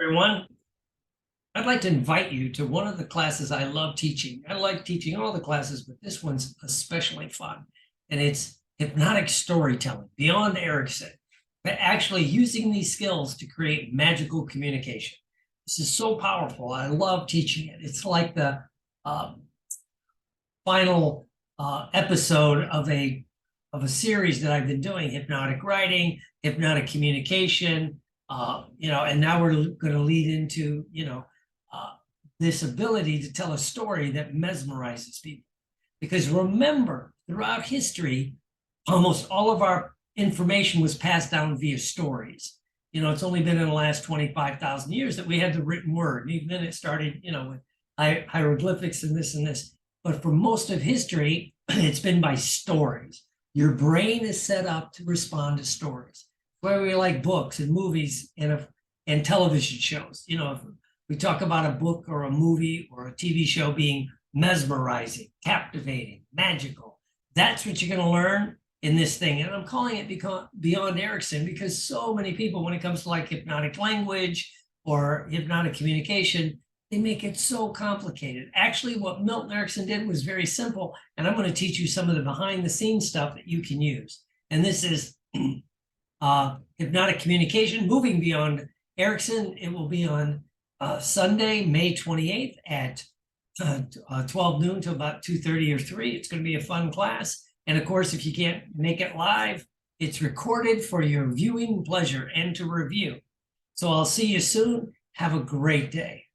Everyone. I'd like to invite you to one of the classes I love teaching. I like teaching all the classes, but this one's especially fun. And it's hypnotic storytelling beyond Erickson, but actually using these skills to create magical communication. This is so powerful. I love teaching it. It's like the final episode of a series that I've been doing: hypnotic writing, hypnotic communication, and now we're going to lead into, this ability to tell a story that mesmerizes people. Because remember, throughout history, almost all of our information was passed down via stories. It's only been in the last 25,000 years that we had the written word. Even then it started, with hieroglyphics and this and this. But for most of history, it's been by stories. Your brain is set up to respond to stories. Where we like books and movies and television shows. If we talk about a book or a movie or a TV show being mesmerizing, captivating, magical, that's what you're going to learn in this thing. And I'm calling it Beyond Erickson because so many people, when it comes to like hypnotic language or hypnotic communication, they make it so complicated. Actually, what Milton Erickson did was very simple. And I'm going to teach you some of the behind the scenes stuff that you can use. And this is hypnotic communication, moving beyond Erickson. It will be on Sunday, May 28th at 12 noon to about 2:30 or 3. It's going to be a fun class. And of course, if you can't make it live, it's recorded for your viewing pleasure and to review. So I'll see you soon. Have a great day.